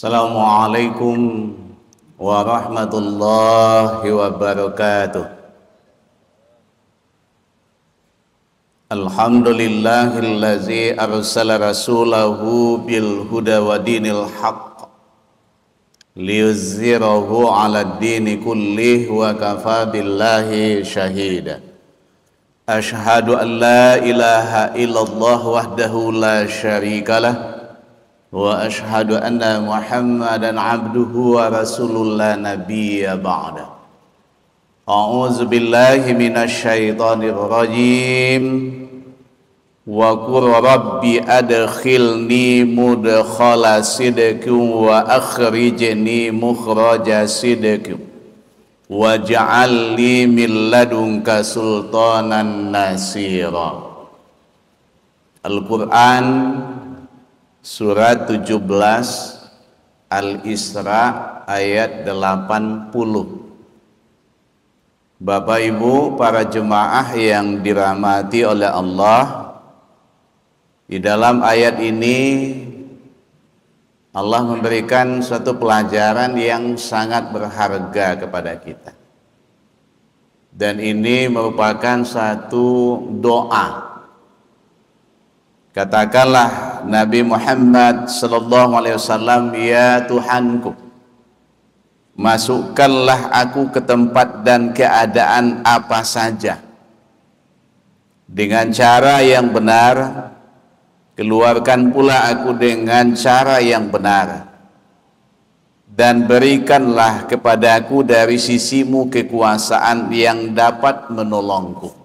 Assalamualaikum warahmatullahi wabarakatuh. Alhamdulillahillazi arsala rasulahu bil huda wa dinil haqq liyuzhirahu 'alad dini kullih wa kafa billahi shahida. Ashhadu an la ilaha illallah wahdahu la syarikalah wa ashhadu anna Muhammadan abduhu wa rasulullah la nabiyya ba'da. A'udzu billahi minasy syaithanir rajim. Wa qur rabbi adkhilni mudkhala sidqin wa akhrijni mukhraja sidqin waj'al li min ladunka sultanan nasira. Al-Qur'an Surat 17 Al-Isra ayat 80. Bapak Ibu para jemaah yang dirahmati oleh Allah, di dalam ayat ini Allah memberikan suatu pelajaran yang sangat berharga kepada kita. Dan ini merupakan satu doa. Katakanlah Nabi Muhammad sallallahu alaihi wasallam, ya Tuhanku, masukkanlah aku ke tempat dan keadaan apa saja dengan cara yang benar, keluarkan pula aku dengan cara yang benar, dan berikanlah kepadaku dari sisimu kekuasaan yang dapat menolongku.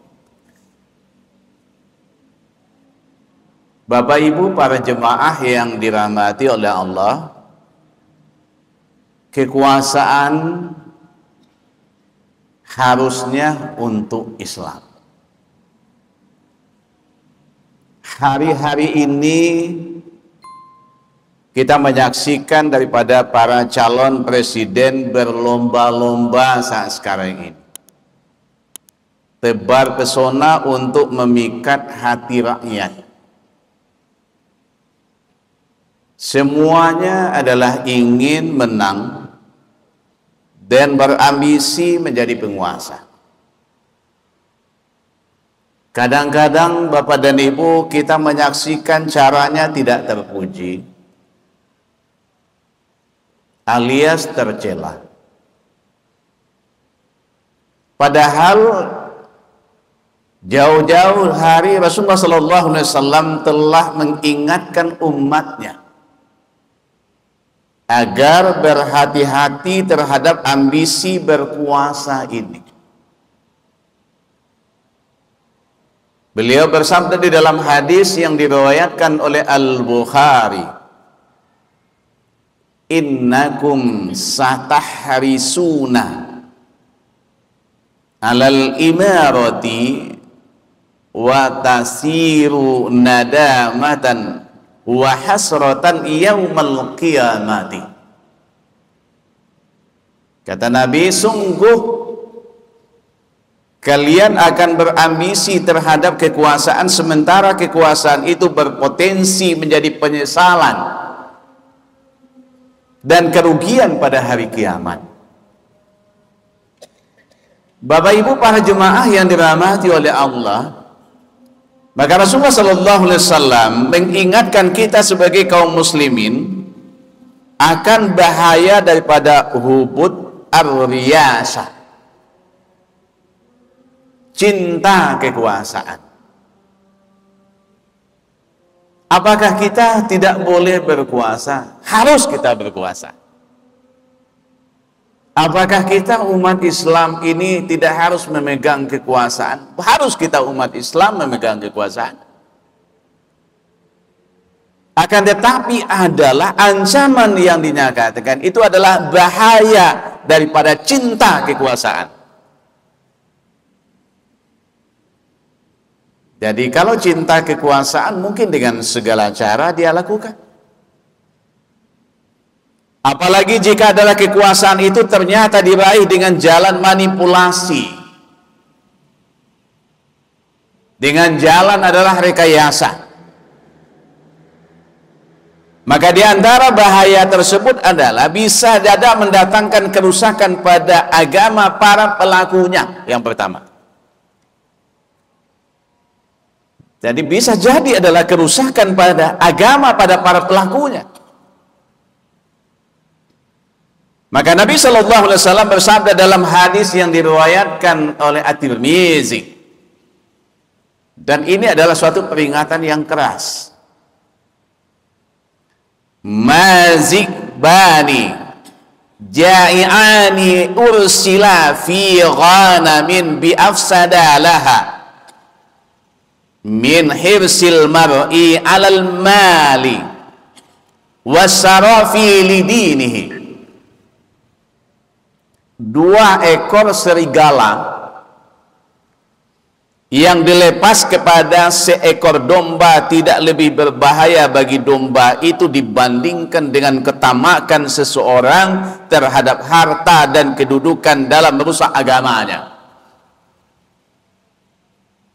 Bapak Ibu para jemaah yang dirahmati oleh Allah, kekuasaan harusnya untuk Islam. Hari-hari ini kita menyaksikan daripada para calon presiden berlomba-lomba saat sekarang ini. Tebar pesona untuk memikat hati rakyat. Semuanya adalah ingin menang dan berambisi menjadi penguasa. Kadang-kadang Bapak dan Ibu kita menyaksikan caranya tidak terpuji alias tercela. Padahal jauh-jauh hari Rasulullah SAW telah mengingatkan umatnya agar berhati-hati terhadap ambisi berkuasa ini. Beliau bersabda di dalam hadis yang diriwayatkan oleh Al-Bukhari, innakum satahrisuna alal imarati wa tasiru nadamatan wa hasratan yaumal qiyamati. Kata Nabi, sungguh kalian akan berambisi terhadap kekuasaan sementara kekuasaan itu berpotensi menjadi penyesalan dan kerugian pada hari kiamat. Bapak Ibu para jemaah yang dirahmati oleh Allah, maka Rasulullah SAW mengingatkan kita sebagai kaum muslimin akan bahaya daripada hubud ar-riyasah, cinta kekuasaan. Apakah kita tidak boleh berkuasa? Harus kita berkuasa. Apakah kita umat Islam ini tidak harus memegang kekuasaan? Harus kita umat Islam memegang kekuasaan. Akan tetapi adalah ancaman yang dinyatakan itu adalah bahaya daripada cinta kekuasaan. Jadi kalau cinta kekuasaan mungkin dengan segala cara dia lakukan. Apalagi jika adalah kekuasaan itu ternyata diraih dengan jalan manipulasi, dengan jalan adalah rekayasa. Maka di antara bahaya tersebut adalah bisa jadi mendatangkan kerusakan pada agama para pelakunya. Yang pertama, jadi bisa jadi adalah kerusakan pada agama pada para pelakunya. Maka Nabi Shallallahu Alaihi Wasallam bersabda dalam hadis yang diriwayatkan oleh At-Tirmizi, dan ini adalah suatu peringatan yang keras. Mazibani ja'iani ursila fi ghanamin bi afsada laha min hirsil mar'i alal mali wasarafi lidinihi. 2 ekor serigala yang dilepas kepada seekor domba tidak lebih berbahaya bagi domba itu dibandingkan dengan ketamakan seseorang terhadap harta dan kedudukan dalam merusak agamanya.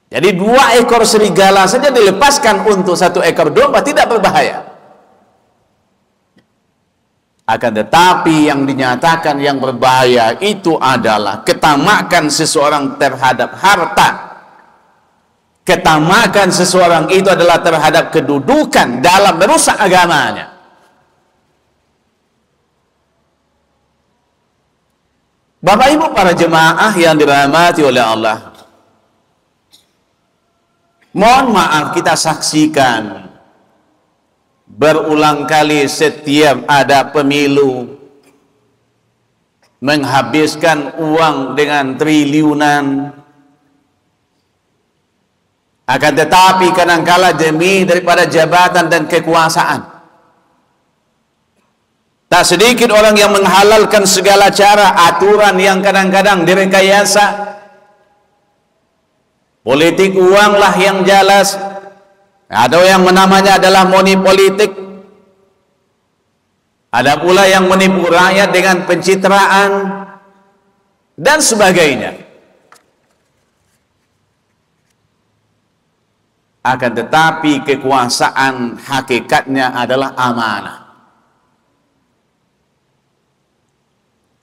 Jadi 2 ekor serigala saja dilepaskan untuk 1 ekor domba tidak berbahaya. Akan tetapi yang dinyatakan yang berbahaya itu adalah ketamakan seseorang terhadap harta. Ketamakan seseorang itu adalah terhadap kedudukan dalam merusak agamanya. Bapak Ibu para jemaah yang dirahmati oleh Allah, mohon maaf kita saksikan berulang kali setiap ada pemilu menghabiskan uang dengan triliunan. Akan tetapi kadangkala demi daripada jabatan dan kekuasaan, tak sedikit orang yang menghalalkan segala cara aturan yang kadang-kadang direkayasa. Politik uanglah yang jelas, atau yang namanya adalah money politik. Ada pula yang menipu rakyat dengan pencitraan dan sebagainya. Akan tetapi kekuasaan hakikatnya adalah amanah.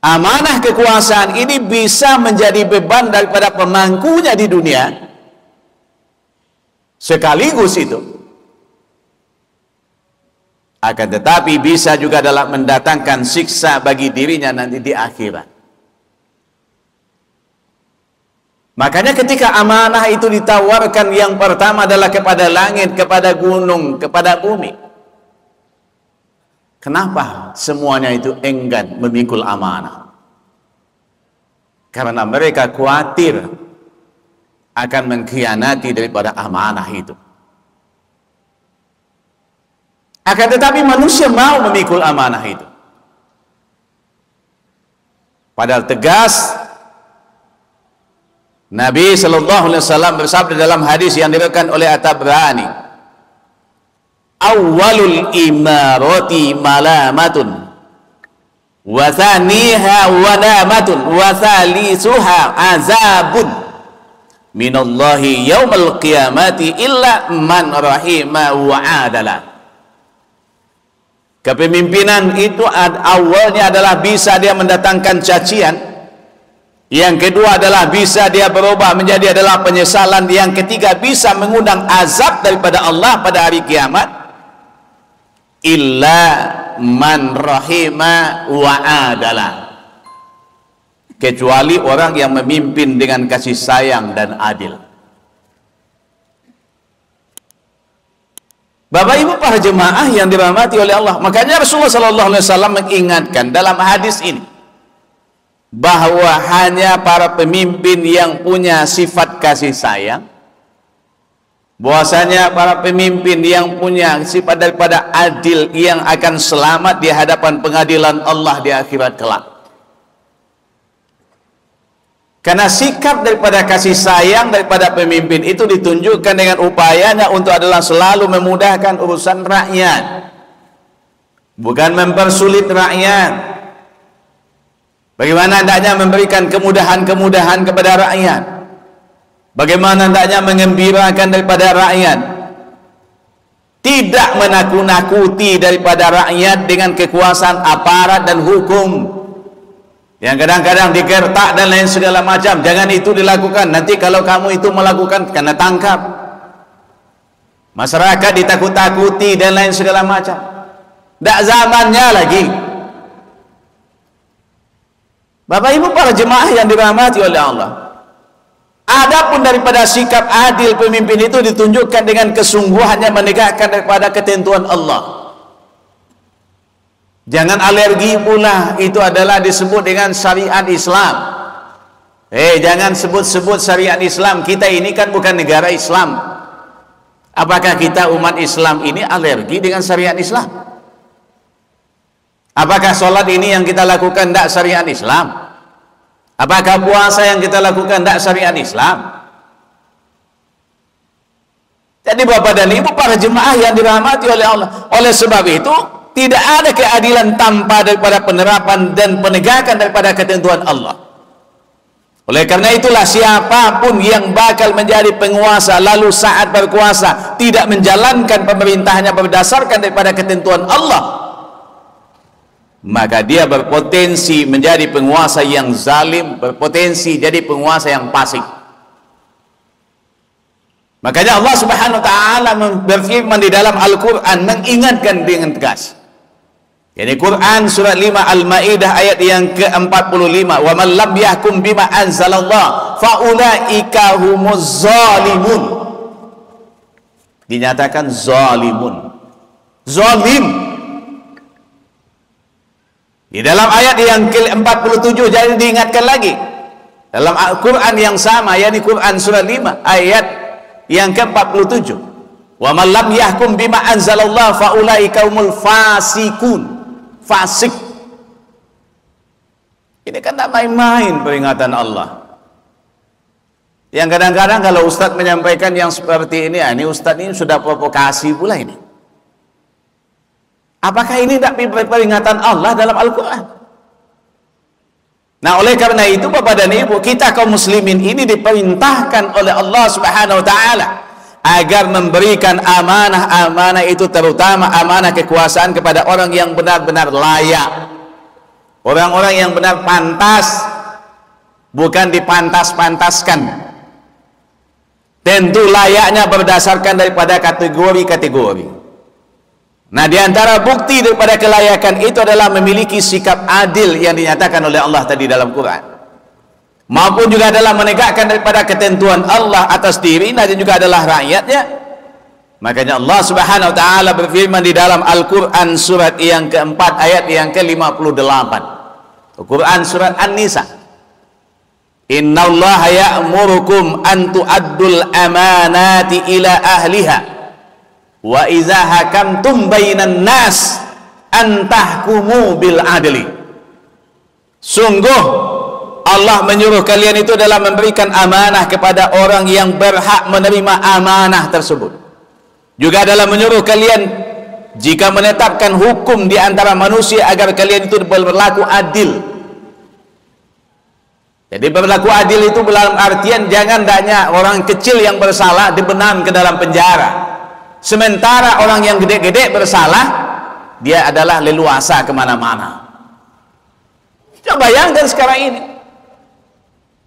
Amanah kekuasaan ini bisa menjadi beban daripada pemangkunya di dunia, sekaligus itu akan tetapi bisa juga dalam mendatangkan siksa bagi dirinya nanti di akhirat. Makanya ketika amanah itu ditawarkan, yang pertama adalah kepada langit, kepada gunung, kepada bumi. Kenapa semuanya itu enggan memikul amanah? Karena mereka khawatir akan mengkhianati daripada amanah itu. Akan tetapi manusia mau memikul amanah itu. Padahal tegas Nabi Shallallahu Alaihi Wasallam bersabda dalam hadis yang diriwayatkan oleh At-Tabrani, awwalul imarati malamatun wa thaniha walamatun wa thalisuha azabun minallahi yaumal qiyamati illa man rahima wa adala. Kepemimpinan itu awalnya adalah bisa dia mendatangkan cacian. Yang kedua adalah bisa dia berubah menjadi adalah penyesalan. Yang ketiga bisa mengundang azab daripada Allah pada hari kiamat. Illa man rahima wa adala. Kecuali orang yang memimpin dengan kasih sayang dan adil. Bapak Ibu para jemaah yang dirahmati oleh Allah, makanya Rasulullah Sallallahu Alaihi Wasallam mengingatkan dalam hadis ini bahwa hanya para pemimpin yang punya sifat kasih sayang, bahwasanya para pemimpin yang punya sifat daripada adil yang akan selamat di hadapan pengadilan Allah di akhirat kelak. Karena sikap daripada kasih sayang daripada pemimpin itu ditunjukkan dengan upayanya untuk adalah selalu memudahkan urusan rakyat, bukan mempersulit rakyat. Bagaimana hendaknya memberikan kemudahan-kemudahan kepada rakyat, bagaimana hendaknya mengembirakan daripada rakyat, tidak menakut-nakuti daripada rakyat dengan kekuasaan aparat dan hukum yang kadang-kadang digertak dan lain segala macam. Jangan itu dilakukan, nanti kalau kamu itu melakukan kena tangkap. Masyarakat ditakut-takuti dan lain segala macam. Tak zamannya lagi. Bapak Ibu para jemaah yang dirahmati oleh Allah, adapun daripada sikap adil pemimpin itu ditunjukkan dengan kesungguhannya menegakkan daripada ketentuan Allah. Jangan alergi pula, itu adalah disebut dengan syariat Islam. Jangan sebut-sebut syariat Islam. Kita ini kan bukan negara Islam. Apakah kita umat Islam ini alergi dengan syariat Islam? Apakah sholat ini yang kita lakukan tidak syariat Islam? Apakah puasa yang kita lakukan tidak syariat Islam? Jadi Bapak dan Ibu para jemaah yang dirahmati oleh Allah, oleh sebab itu tidak ada keadilan tanpa daripada penerapan dan penegakan daripada ketentuan Allah. Oleh karena itulah siapapun yang bakal menjadi penguasa lalu saat berkuasa tidak menjalankan pemerintahnya berdasarkan daripada ketentuan Allah, maka dia berpotensi menjadi penguasa yang zalim, berpotensi jadi penguasa yang fasik. Makanya Allah Subhanahu wa taala berfirman di dalam Al-Qur'an mengingatkan dengan tegas. Ini Quran surat 5 Al-Maidah ayat yang ke-45, wa man lam yahkum bima anzalallah faulaika humuz zalimun. Dinyatakan zalimun, zalim. Di dalam ayat yang ke-47 jadi diingatkan lagi dalam Al-Quran yang sama, yakni Quran surah 5 ayat yang ke-47, wa man lam yahkum bima anzalallah faulaika humul fasikun. Fasik. Ini kan tak main-main peringatan Allah. Yang kadang-kadang kalau Ustadz menyampaikan yang seperti ini, ini Ustadz ini sudah provokasi pula ini. Apakah ini tak peringatan Allah dalam Al-Quran? Nah, oleh karena itu Bapak dan Ibu, kita kaum muslimin ini diperintahkan oleh Allah Subhanahu wa taala agar memberikan amanah-amanah itu, terutama amanah kekuasaan, kepada orang yang benar-benar layak, orang-orang yang benar pantas, bukan dipantas-pantaskan. Tentu layaknya berdasarkan daripada kategori-kategori. Nah, diantara bukti daripada kelayakan itu adalah memiliki sikap adil yang dinyatakan oleh Allah tadi dalam Quran, maupun juga adalah menegakkan daripada ketentuan Allah atas diri dan juga adalah rakyatnya. Makanya Allah Subhanahu wa taala berfirman di dalam Al-Qur'an surat yang keempat ayat yang ke-58. Al-Qur'an surat An-Nisa. Innallaha ya'murukum an tu'addul amanati ila ahliha wa idza hakamtum bainan nas an tahkumu bil adli. Sungguh Allah menyuruh kalian itu adalah memberikan amanah kepada orang yang berhak menerima amanah tersebut. Juga adalah menyuruh kalian jika menetapkan hukum di antara manusia agar kalian itu berlaku adil. Jadi berlaku adil itu dalam artian jangan hanya orang kecil yang bersalah dibenam ke dalam penjara, sementara orang yang gede-gede bersalah dia adalah leluasa kemana-mana. Coba bayangkan sekarang ini,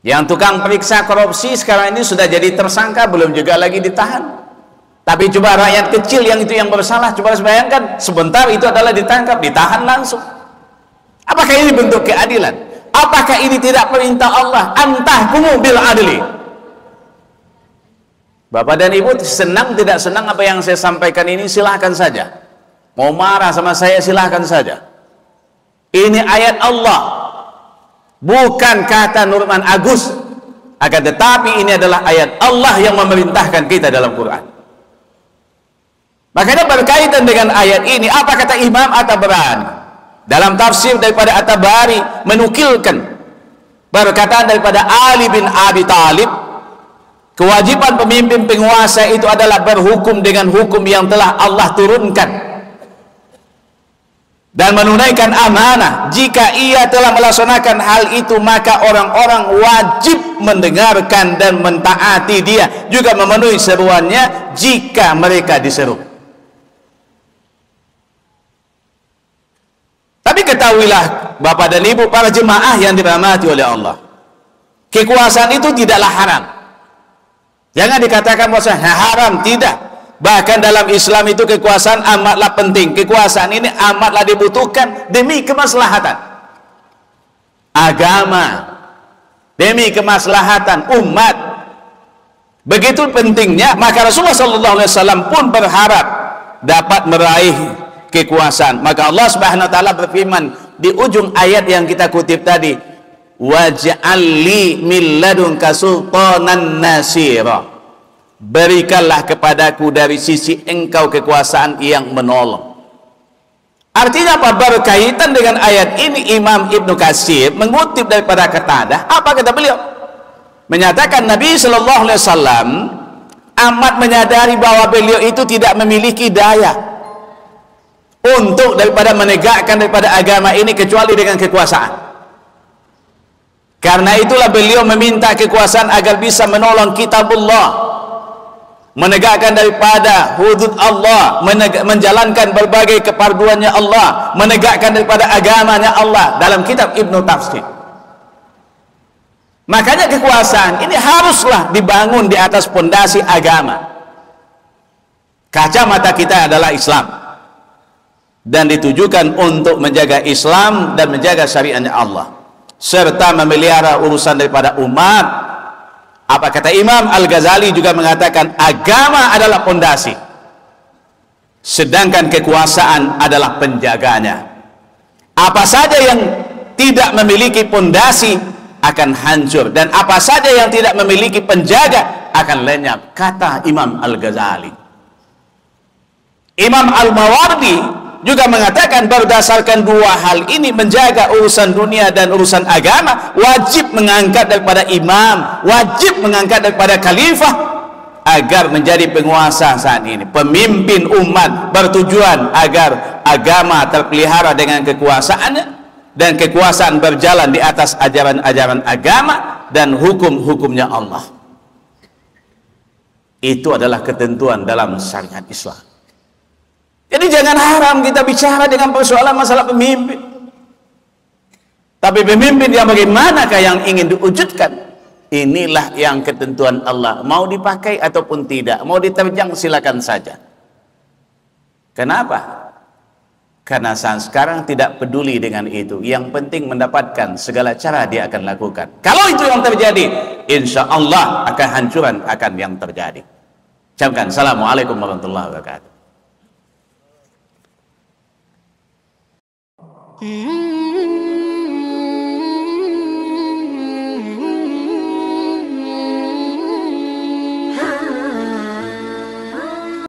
yang tukang periksa korupsi sekarang ini sudah jadi tersangka, belum juga lagi ditahan. Tapi coba rakyat kecil yang itu yang bersalah, coba bayangkan sebentar itu adalah ditangkap, ditahan langsung. Apakah ini bentuk keadilan? Apakah ini tidak perintah Allah? Antahkumu bil adli. Bapak dan Ibu senang tidak senang apa yang saya sampaikan ini, silahkan saja. Mau marah sama saya silahkan saja. Ini ayat Allah, bukan kata Nurman Agus, akan tetapi ini adalah ayat Allah yang memerintahkan kita dalam Quran. Makanya berkaitan dengan ayat ini, apa kata Imam At-Tabarani dalam tafsir daripada At-Tabari, menukilkan perkataan daripada Ali bin Abi Thalib, kewajiban pemimpin penguasa itu adalah berhukum dengan hukum yang telah Allah turunkan dan menunaikan amanah. Jika ia telah melaksanakan hal itu, maka orang-orang wajib mendengarkan dan mentaati dia, juga memenuhi seruannya jika mereka diseru. Tapi ketahuilah Bapak dan Ibu para jemaah yang dirahmati oleh Allah, kekuasaan itu tidaklah haram. Jangan dikatakan bahwa haram, tidak. Bahkan dalam Islam itu kekuasaan amatlah penting. Kekuasaan ini amatlah dibutuhkan demi kemaslahatan agama, demi kemaslahatan umat. Begitu pentingnya, maka Rasulullah SAW pun berharap dapat meraih kekuasaan. Maka Allah Subhanahu wa taala berfirman di ujung ayat yang kita kutip tadi, waj'al li min ladunka sultanan nasira, berikanlah kepadaku dari sisi engkau kekuasaan yang menolong. Artinya apa? Berkaitan dengan ayat ini, Imam Ibnu Katsir mengutip daripada Qatadah. Apa kata beliau? Menyatakan Nabi Shallallahu Alaihi Wasallam amat menyadari bahwa beliau itu tidak memiliki daya untuk daripada menegakkan daripada agama ini kecuali dengan kekuasaan. Karena itulah beliau meminta kekuasaan agar bisa menolong kitabullah, menegakkan daripada hudud Allah, menjalankan berbagai keparduannya Allah, menegakkan daripada agamanya Allah dalam kitab Ibnu Tafsir. Makanya kekuasaan ini haruslah dibangun di atas pondasi agama. Kacamata kita adalah Islam dan ditujukan untuk menjaga Islam dan menjaga syariatnya Allah, serta memelihara urusan daripada umat. Apa kata Imam Al-Ghazali juga mengatakan agama adalah pondasi, sedangkan kekuasaan adalah penjaganya. Apa saja yang tidak memiliki pondasi akan hancur, dan apa saja yang tidak memiliki penjaga akan lenyap, kata Imam Al-Ghazali. Imam Al-Mawardi juga mengatakan berdasarkan dua hal ini, menjaga urusan dunia dan urusan agama, wajib mengangkat daripada imam, wajib mengangkat daripada khalifah agar menjadi penguasa saat ini, pemimpin umat, bertujuan agar agama terpelihara dengan kekuasaannya dan kekuasaan berjalan di atas ajaran-ajaran agama dan hukum-hukumnya Allah. Itu adalah ketentuan dalam syariat Islam. Jadi jangan haram kita bicara dengan persoalan masalah pemimpin. Tapi pemimpin yang bagaimanakah yang ingin diwujudkan? Inilah yang ketentuan Allah. Mau dipakai ataupun tidak, mau diterjang silakan saja. Kenapa? Karena saat sekarang tidak peduli dengan itu. Yang penting mendapatkan, segala cara dia akan lakukan. Kalau itu yang terjadi, insya Allah akan hancuran akan yang terjadi. Ucapkan Assalamualaikum warahmatullahi wabarakatuh.